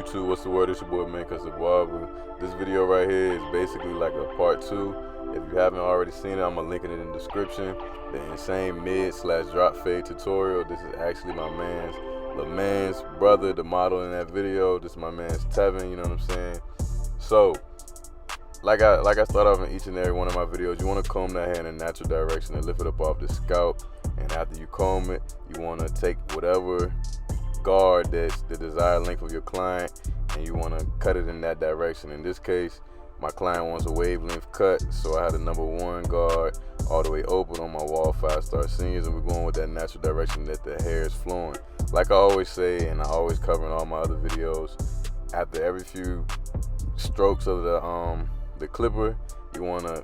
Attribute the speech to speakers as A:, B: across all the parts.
A: YouTube, what's the word? It's your boy Man Cuz the Barber. This video right here is basically like a part 2. If you haven't already seen it, I'm gonna link it in the description. The insane mid/drop fade tutorial. This is actually my man's brother, the model in that video. This is my man's Tevin, you know what I'm saying? So, like I start off in each and every one of my videos, you want to comb that hair in a natural direction and lift it up off the scalp. And after you comb it, you want to take whatever guard that's the desired length of your client, and you want to cut it in that direction. In this case, my client wants a wavelength cut, so I had a number 1 guard all the way open on my wall 5-star seniors, and we're going with that natural direction that the hair is flowing. Like I always say, and I always cover in all my other videos, after every few strokes of the clipper, you want to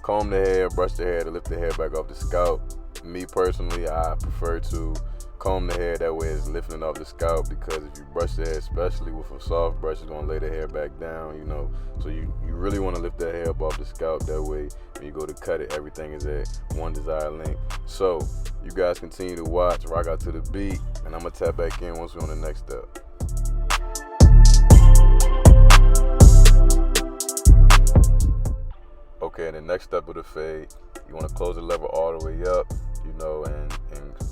A: comb the hair, brush the hair to lift the hair back off the scalp. Me personally, I prefer to comb the hair, that way it's lifting off the scalp, because if you brush the hair, especially with a soft brush, it's going to lay the hair back down, you know. So you really want to lift that hair up off the scalp, that way when you go to cut it, everything is at one desired length. So you guys continue to watch, rock out to the beat, and I'm going to tap back in once we're on the next step. Okay, the next step of the fade, you want to close the lever all the way up, you know, and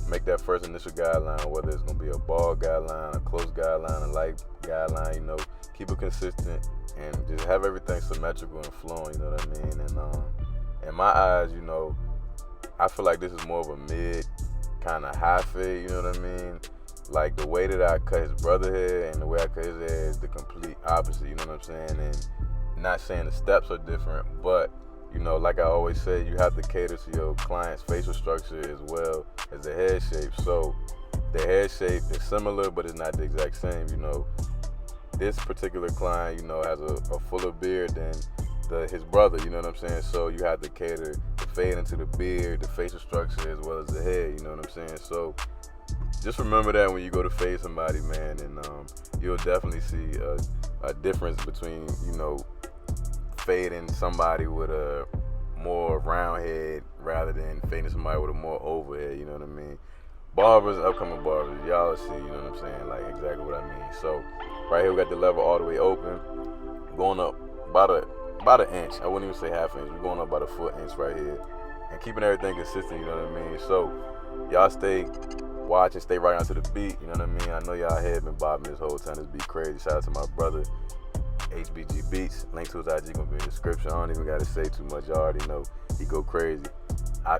A: make that first initial guideline, whether it's going to be a ball guideline, a close guideline, a light guideline, you know, keep it consistent and just have everything symmetrical and flowing, you know what I mean? And in my eyes, you know, I feel like this is more of a mid kind of high fade, you know what I mean? Like the way that I cut his brother hair and the way I cut his hair is the complete opposite, you know what I'm saying? And not saying the steps are different, but you know, like I always say, you have to cater to your client's facial structure as well as the head shape. So the head shape is similar, but it's not the exact same. You know, this particular client, you know, has a fuller beard than his brother, you know what I'm saying? So you have to cater the fade into the beard, the facial structure, as well as the head, you know what I'm saying? So just remember that when you go to fade somebody, man, and you'll definitely see a difference between, you know, fading somebody with a more round head rather than fading somebody with a more oval head, you know what I mean? Barbers, upcoming barbers, y'all see, you know what I'm saying, like exactly what I mean. So right here we got the lever all the way open, going up about an inch. I wouldn't even say half inch. We're going up about a foot inch right here, and keeping everything consistent, you know what I mean? So y'all stay watching, stay right onto the beat, you know what I mean? I know y'all head been bobbing this whole time. This beat crazy. Shout out to my brother HBG Beats. Link to his IG gonna be in the description. I don't even gotta say too much. Y'all already know he go crazy.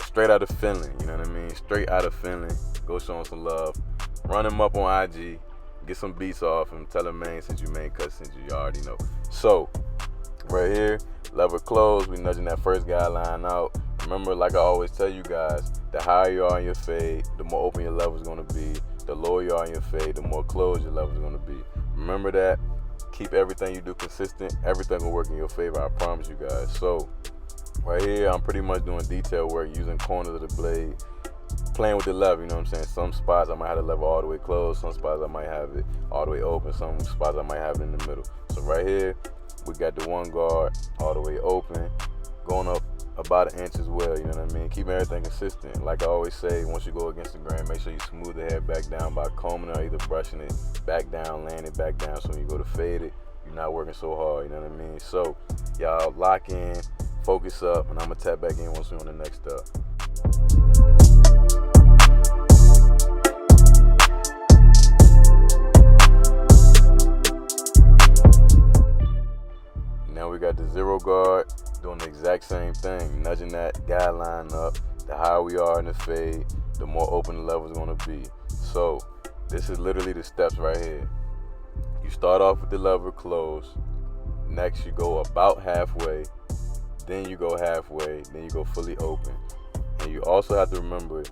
A: Straight out of Finland, you know what I mean? Straight out of Finland. Go show him some love. Run him up on IG. Get some beats off him. Tell him, man, since you main cut, since you already know. So right here, lever closed. We nudging that first guideline out. Remember, like I always tell you guys, the higher you are in your fade, the more open your lever is gonna be. The lower you are in your fade, the more closed your lever is gonna be. Remember that. Keep everything you do consistent. Everything will work in your favor, I promise you guys. So right here, I'm pretty much doing detail work using corners of the blade, playing with the lever, you know what I'm saying? Some spots I might have the lever all the way closed, some spots I might have it all the way open, some spots I might have it in the middle. So right here, we got the 1 guard all the way open, going up about an inch as well, you know what I mean? Keeping everything consistent. Like I always say, once you go against the grain, make sure you smooth the hair back down by combing it or either brushing it back down, laying it back down, so when you go to fade it, you're not working so hard, you know what I mean? So y'all lock in, focus up, and I'm gonna tap back in once we're on the next step. Now we got the 0 guard doing the exact same thing, nudging that guideline up. The higher we are in the fade, the more open the lever is going to be. So this is literally the steps right here. You start off with the lever closed. Next you go about halfway. Then you go halfway. Then you go fully open. And you also have to remember,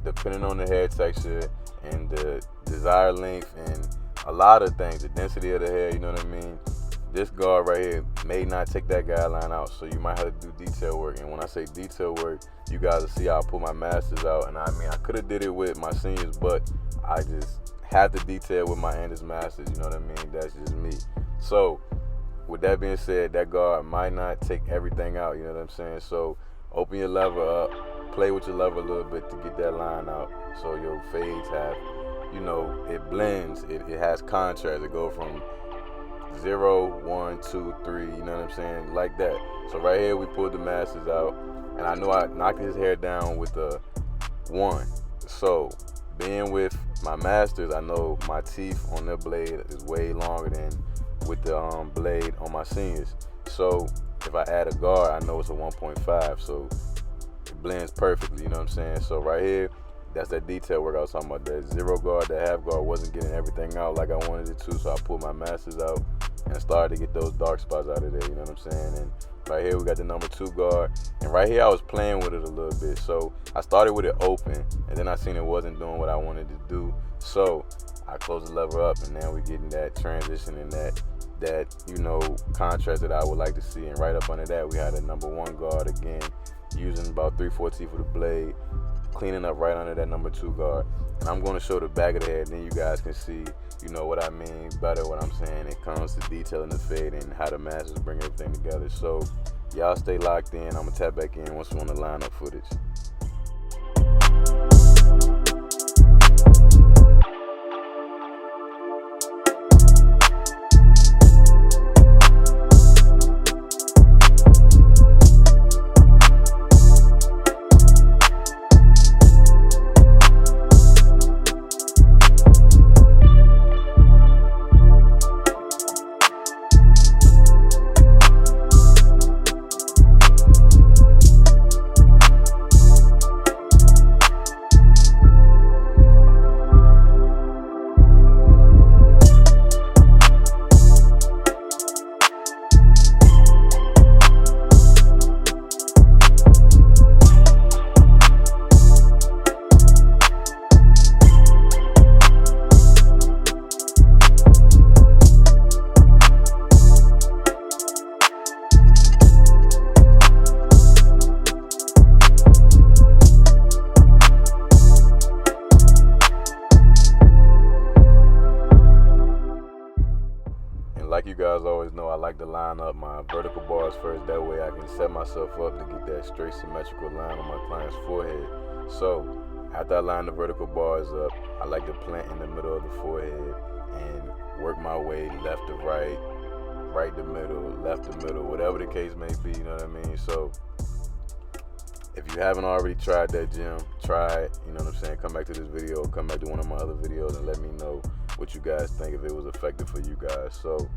A: depending on the hair texture and the desired length and a lot of things, the density of the hair, you know what I mean? This guard right here may not take that guideline out, so you might have to do detail work. And when I say detail work, you guys will see how I pull my masters out. And I mean, I could have did it with my seniors, but I just had to detail with my Anders masters, you know what I mean? That's just me. So with that being said, that guard might not take everything out, you know what I'm saying? So open your lever up, play with your lever a little bit to get that line out, so your fades have, you know, it blends, it has contrast. It go from 0, 1, 2, 3, you know what I'm saying? Like that. So right here we pulled the masters out, and I knew I knocked his hair down with a 1. So being with my masters, I know my teeth on their blade is way longer than with the blade on my seniors. So if I add a guard, I know it's a 1.5. So it blends perfectly, you know what I'm saying? So right here, that's that detail work I was talking about. That 0 guard, that half guard wasn't getting everything out like I wanted it to, so I pulled my masters out and started to get those dark spots out of there, you know what I'm saying? And right here we got the number 2 guard, and right here I was playing with it a little bit. So I started with it open, and then I seen it wasn't doing what I wanted to do, so I closed the lever up, and now we're getting that transition and that you know, contrast that I would like to see. And right up under that we had a number 1 guard again, using about 3/4 teeth of the blade, cleaning up right under that number 2 guard. And I'm going to show the back of the head, and then you guys can see, you know, what I mean better, what I'm saying. It comes to detailing the fade and how the masters bring everything together. So y'all stay locked in. I'm going to tap back in once we're on the lineup footage. Like you guys always know, I like to line up my vertical bars first. That way I can set myself up to get that straight symmetrical line on my client's forehead. So after I line the vertical bars up, I like to plant in the middle of the forehead and work my way left to right, right to middle, left to middle, whatever the case may be, you know what I mean? So if you haven't already tried that gym, try it, you know what I'm saying? Come back to this video, come back to one of my other videos and let me know what you guys think, if it was effective for you guys. So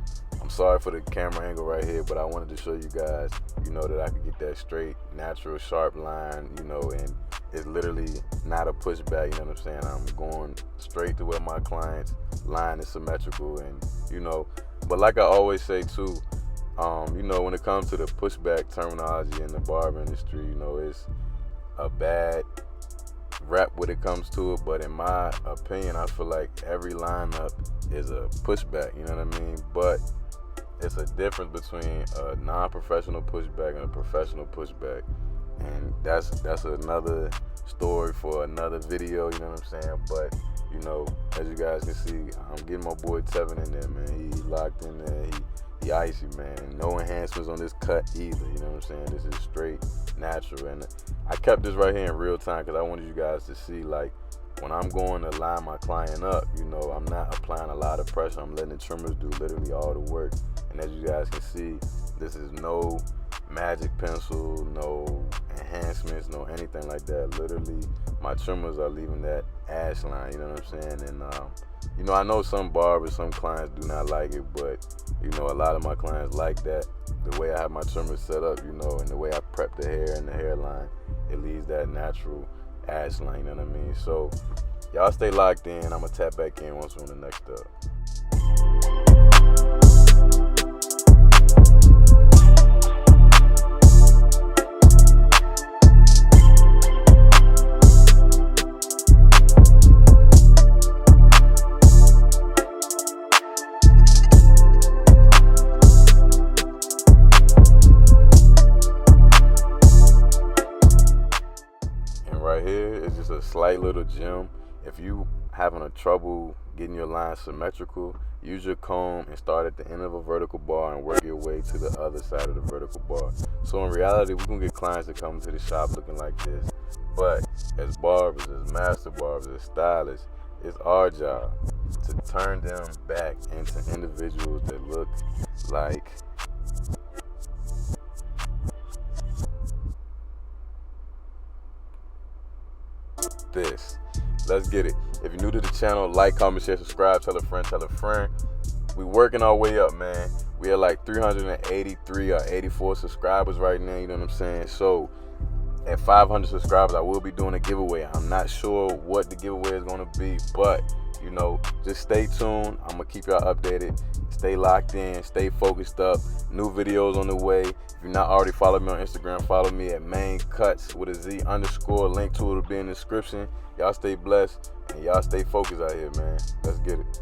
A: I'm sorry for the camera angle right here, but I wanted to show you guys, you know, that I could get that straight, natural, sharp line, you know, and it's literally not a pushback, you know what I'm saying? I'm going straight to where my client's line is symmetrical, and, you know, but like I always say too, you know, when it comes to the pushback terminology in the barber industry, you know, it's a bad rap when it comes to it, but in my opinion, I feel like every lineup is a pushback, you know what I mean? But it's a difference between a non-professional pushback and a professional pushback, and that's another story for another video, you know what I'm saying? But, you know, as you guys can see, I'm getting my boy Tevin in there, man. He locked in there, he icy, man. No enhancements on this cut either, you know what I'm saying? This is straight natural, and I kept this right here in real time because I wanted you guys to see, like, when I'm going to line my client up, you know, I'm not applying a lot of pressure. I'm letting the trimmers do literally all the work. And as you guys can see, this is no magic pencil, no enhancements, no anything like that. Literally, my trimmers are leaving that ash line, you know what I'm saying? And, you know, I know some barbers, some clients do not like it, but, you know, a lot of my clients like that. The way I have my trimmers set up, you know, and the way I prep the hair and the hairline, it leaves that natural ash line, you know what I mean? So y'all stay locked in. I'm gonna tap back in once we're on the next up. Right here is just a slight little gem. If you having a trouble getting your line symmetrical, use your comb and start at the end of a vertical bar and work your way to the other side of the vertical bar. So in reality, we're gonna get clients that come to the shop looking like this, but as barbers, as master barbers, as stylists, It's our job to turn them back into individuals that look like this. Let's get it. If you're new to the channel, like, comment, share, subscribe, tell a friend, tell a friend. We working our way up, man. We are like 383 or 84 subscribers right now, you know what I'm saying? So at 500 subscribers, I will be doing a giveaway. I'm not sure what the giveaway is going to be, but you know, just stay tuned. I'm gonna keep y'all updated. Stay locked in, stay focused up. New videos on the way. If you're not already following me on Instagram, follow me at maincuts with a Z _. Link to it will be in the description. Y'all stay blessed and y'all stay focused out here, man. Let's get it.